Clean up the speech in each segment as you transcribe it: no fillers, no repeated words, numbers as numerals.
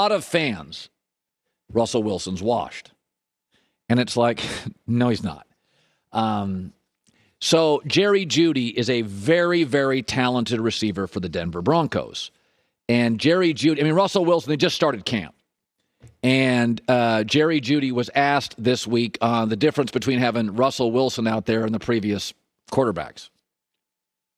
lot of fans, Russell Wilson's washed. And it's like, no, he's not. So Jerry Jeudy is a very, very talented receiver for the Denver Broncos. And Jerry Jeudy, Russell Wilson, they just started camp. And Jerry Jeudy was asked this week on the difference between having Russell Wilson out there and the previous quarterbacks.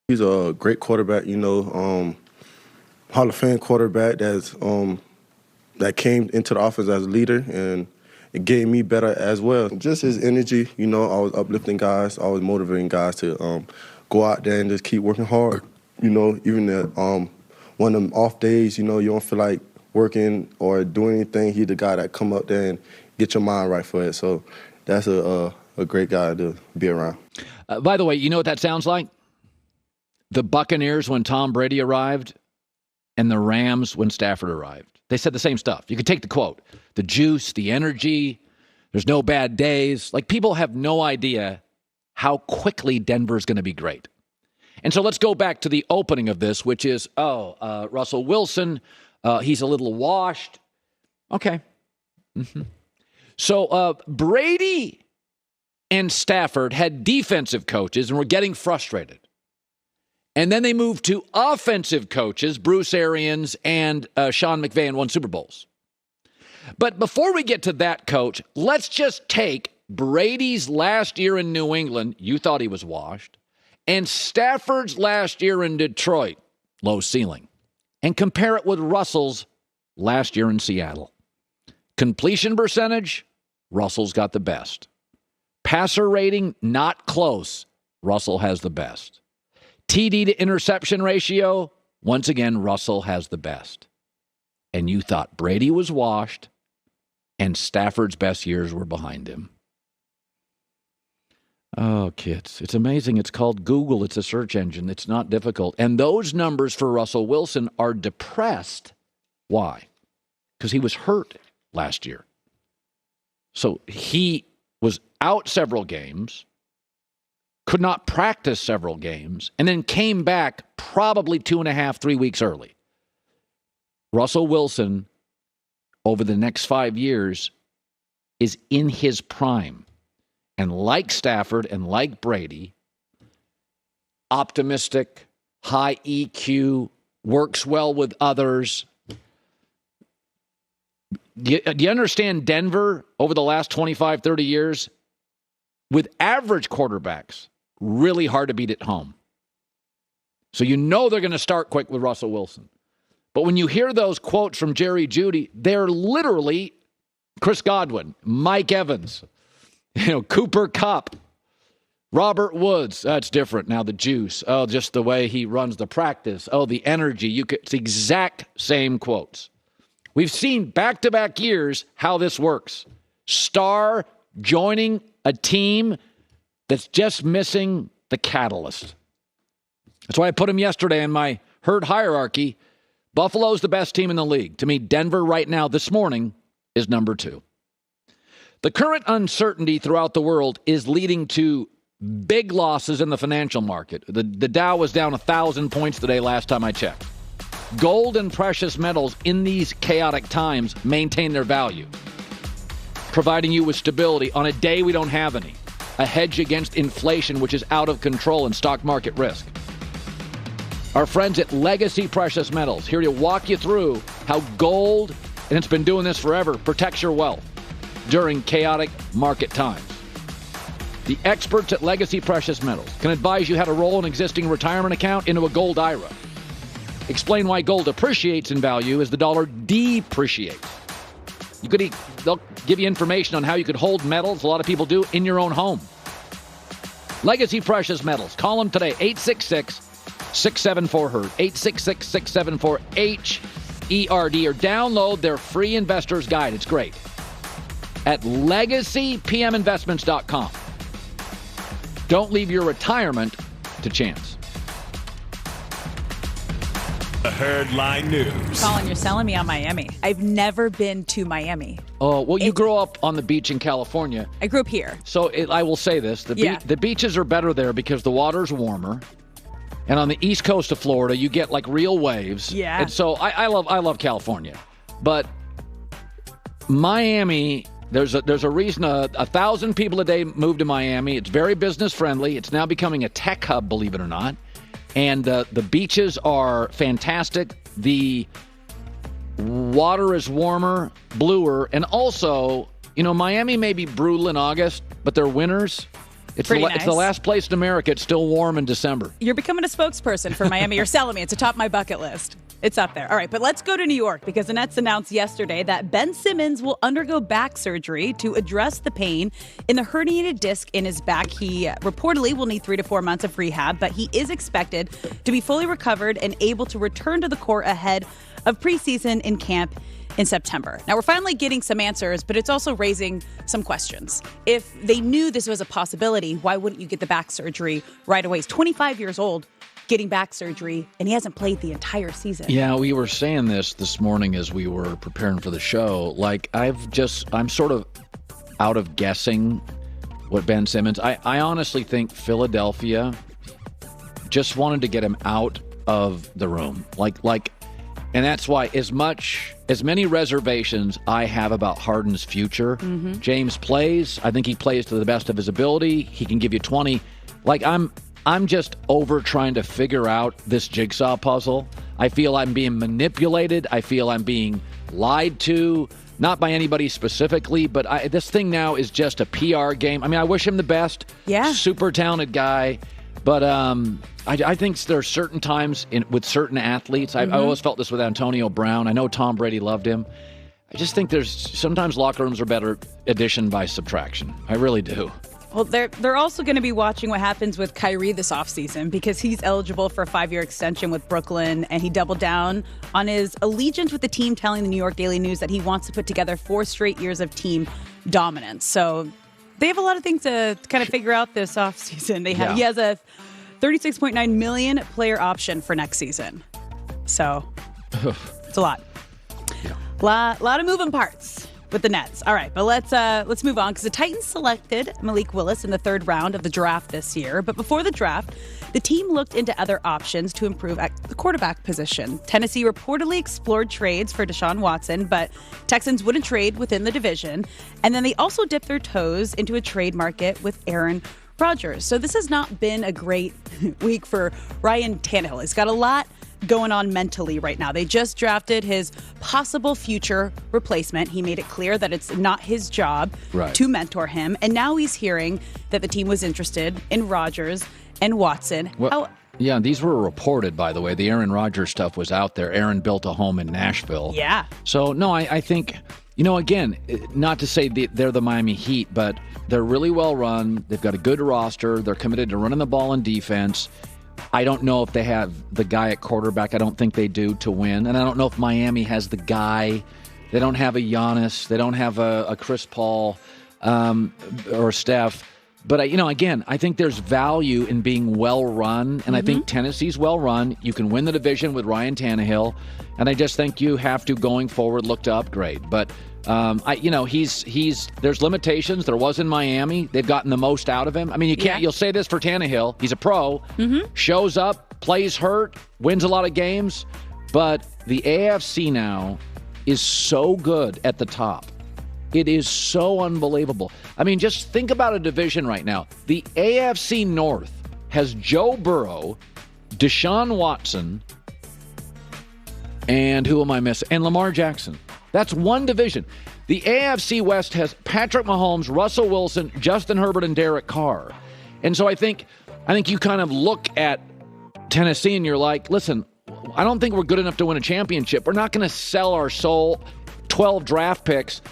He's a great quarterback, Hall of Fame quarterback that came into the offense as a leader, and it gave me better as well. Just his energy, always uplifting guys, always motivating guys to go out there and just keep working hard. Even one of them off days, you don't feel like working or doing anything, he's the guy that come up there and get your mind right for it. So that's a great guy to be around. By the way, you know what that sounds like? The Buccaneers when Tom Brady arrived and the Rams when Stafford arrived. They said the same stuff. You could take the quote. The juice, the energy, there's no bad days. Like, people have no idea how quickly Denver's going to be great. And so let's go back to the opening of this, which is, Russell Wilson, he's a little washed. Okay. Mm-hmm. So Brady and Stafford had defensive coaches and were getting frustrated. And then they moved to offensive coaches, Bruce Arians and Sean McVay, won Super Bowls. But before we get to that, Coach, let's just take Brady's last year in New England, you thought he was washed, and Stafford's last year in Detroit, low ceiling, and compare it with Russell's last year in Seattle. Completion percentage, Russell's got the best. Passer rating, not close, Russell has the best. TD to interception ratio, once again, Russell has the best. And you thought Brady was washed and Stafford's best years were behind him. Oh, kids, it's amazing. It's called Google. It's a search engine. It's not difficult. And those numbers for Russell Wilson are depressed. Why? Because he was hurt last year. So he was out several games, could not practice several games, and then came back probably 2.5, 3 weeks early. Russell Wilson, over the next 5 years, is in his prime. And like Stafford and like Brady, optimistic, high EQ, works well with others. Do you understand Denver over the last 25, 30 years? With average quarterbacks, really hard to beat at home. So you know they're going to start quick with Russell Wilson. But when you hear those quotes from Jerry Jeudy, they're literally Chris Godwin, Mike Evans, Cooper Kupp, Robert Woods. That's different now, the juice. Oh, just the way he runs the practice. Oh, the energy. It's the exact same quotes. We've seen back-to-back years how this works. Star joining a team that's just missing the catalyst. That's why I put him yesterday in my herd hierarchy. Buffalo's the best team in the league. To me, Denver right now this morning is number 2. The current uncertainty throughout the world is leading to big losses in the financial market. The Dow was down 1,000 points today last time I checked. Gold and precious metals in these chaotic times maintain their value, providing you with stability on a day we don't have any. A hedge against inflation, which is out of control, and stock market risk. Our friends at Legacy Precious Metals, here to walk you through how gold, and it's been doing this forever, protects your wealth during chaotic market times. The experts at Legacy Precious Metals can advise you how to roll an existing retirement account into a gold IRA. Explain why gold appreciates in value as the dollar depreciates. They'll give you information on how you could hold metals, a lot of people do, in your own home. Legacy Precious Metals. Call them today, 866-674-HERD, 866-674-HERD, or download their free investor's guide. It's great. At LegacyPMInvestments.com. Don't leave your retirement to chance. The Herdline News. Colin, you're selling me on Miami. I've never been to Miami. Oh, well, you grew up on the beach in California. I grew up here. So I will say this. The beaches are better there because the water's warmer. And on the east coast of Florida, you get like real waves. Yeah. And so I love California. But Miami, there's a reason 1,000 people a day move to Miami. It's very business friendly. It's now becoming a tech hub, believe it or not. And the beaches are fantastic. The water is warmer, bluer, and also, Miami may be brutal in August, but they're winners. It's the last place in America. It's still warm in December. You're becoming a spokesperson for Miami. You're selling me. It's atop my bucket list. It's up there. All right, but let's go to New York because the Nets announced yesterday that Ben Simmons will undergo back surgery to address the pain in the herniated disc in his back. He reportedly will need 3 to 4 months of rehab, but he is expected to be fully recovered and able to return to the court ahead of preseason in camp in September. Now, we're finally getting some answers, but it's also raising some questions. If they knew this was a possibility, why wouldn't you get the back surgery right away? He's 25 years old, getting back surgery, and he hasn't played the entire season. Yeah, we were saying this morning as we were preparing for the show. Like, I'm sort of out of guessing what Ben Simmons. I honestly think Philadelphia just wanted to get him out of the room. And that's why as many reservations I have about Harden's future. Mm-hmm. James plays. I think he plays to the best of his ability. He can give you 20. I'm just over trying to figure out this jigsaw puzzle. I feel I'm being manipulated. I feel I'm being lied to, not by anybody specifically, but this thing now is just a PR game. I mean, I wish him the best. Yeah. Super talented guy. But I think there are certain times with certain athletes. I always felt this with Antonio Brown. I know Tom Brady loved him. I just think sometimes locker rooms are better addition by subtraction. I really do. Well, they're also going to be watching what happens with Kyrie this offseason because he's eligible for a 5-year extension with Brooklyn, and he doubled down on his allegiance with the team, telling the New York Daily News that he wants to put together 4 straight years of team dominance. So they have a lot of things to kind of figure out this offseason. He has a $36.9 million player option for next season. So it's a lot. Yeah. Lot of moving parts with the Nets. All right, but let's move on because the Titans selected Malik Willis in the 3rd round of the draft this year. But before the draft, the team looked into other options to improve at the quarterback position. Tennessee reportedly explored trades for Deshaun Watson, but Texans wouldn't trade within the division. And then they also dipped their toes into a trade market with Aaron Rodgers. So this has not been a great week for Ryan Tannehill. He's got a lot going on mentally right now. They just drafted his possible future replacement. He made it clear that it's not his job to mentor him. And now he's hearing that the team was interested in Rodgers and Watson. Well, yeah, these were reported, by the way. The Aaron Rodgers stuff was out there. Aaron built a home in Nashville. Yeah. So, no, I think, again, not to say they're the Miami Heat, but they're really well run. They've got a good roster. They're committed to running the ball in defense. I don't know if they have the guy at quarterback. I don't think they do to win. And I don't know if Miami has the guy. They don't have a Giannis. They don't have a Chris Paul or Steph. But, again, I think there's value in being well-run. And I think Tennessee's well-run. You can win the division with Ryan Tannehill. And I just think you have to, going forward, look to upgrade. But, there's limitations. There was in Miami. They've gotten the most out of him. I mean, you can't. You'll say this for Tannehill. He's a pro. Shows up, plays hurt, wins a lot of games. But the AFC now is so good at the top. It is so unbelievable. I mean, just think about a division right now. The AFC North has Joe Burrow, Deshaun Watson, and who am I missing? And Lamar Jackson. That's one division. The AFC West has Patrick Mahomes, Russell Wilson, Justin Herbert, and Derek Carr. And so I think you kind of look at Tennessee and you're like, listen, I don't think we're good enough to win a championship. We're not going to sell our soul, 12 draft picks,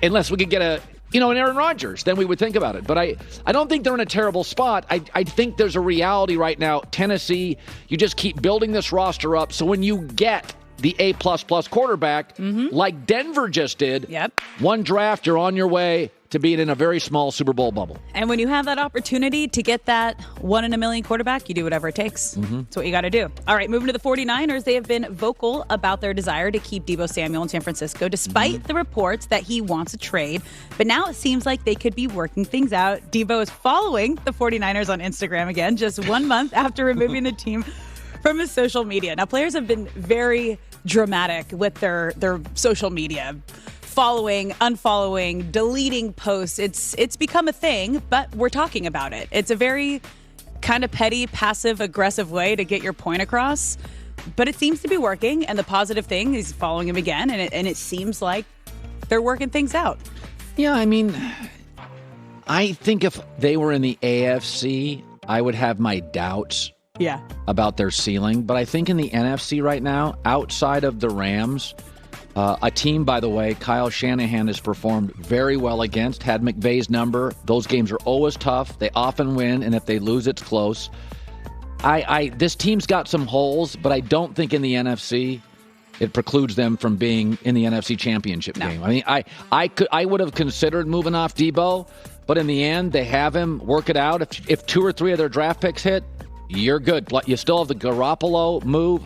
unless we could get an Aaron Rodgers. Then we would think about it. But I don't think they're in a terrible spot. I think there's a reality right now. Tennessee, you just keep building this roster up. So when you get the A++ quarterback, like Denver just did, one draft, you're on your way to being in a very small Super Bowl bubble. And when you have that opportunity to get that 1 in a million quarterback, you do whatever it takes. That's what you got to do. All right, moving to the 49ers, they have been vocal about their desire to keep Deebo Samuel in San Francisco, despite the reports that he wants a trade. But now it seems like they could be working things out. Deebo is following the 49ers on Instagram again, just 1 month after removing the team from his social media. Now, players have been very dramatic with their social media. following, unfollowing, deleting posts. It's become a thing, but we're talking about it. It's a very kind of petty, passive-aggressive way to get your point across, but it seems to be working, and the positive thing is following him again, and it seems like they're working things out. Yeah, I mean, I think if they were in the AFC, I would have my doubts about their ceiling. But I think in the NFC right now, outside of the Rams, a team, by the way, Kyle Shanahan has performed very well against, had McVay's number. Those games are always tough. They often win, and if they lose, it's close. This team's got some holes, but I don't think in the NFC it precludes them from being in the NFC Championship game. I mean, I would have considered moving off Debo, but in the end, they have him work it out. If 2 or 3 of their draft picks hit, you're good. You still have the Garoppolo move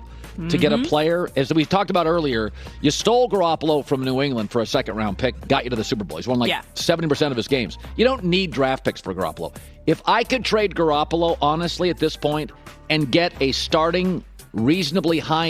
to get a player. As we talked about earlier, you stole Garoppolo from New England for a second-round pick, got you to the Super Bowl. He's won 70% of his games. You don't need draft picks for Garoppolo. If I could trade Garoppolo, honestly, at this point, and get a starting, reasonably high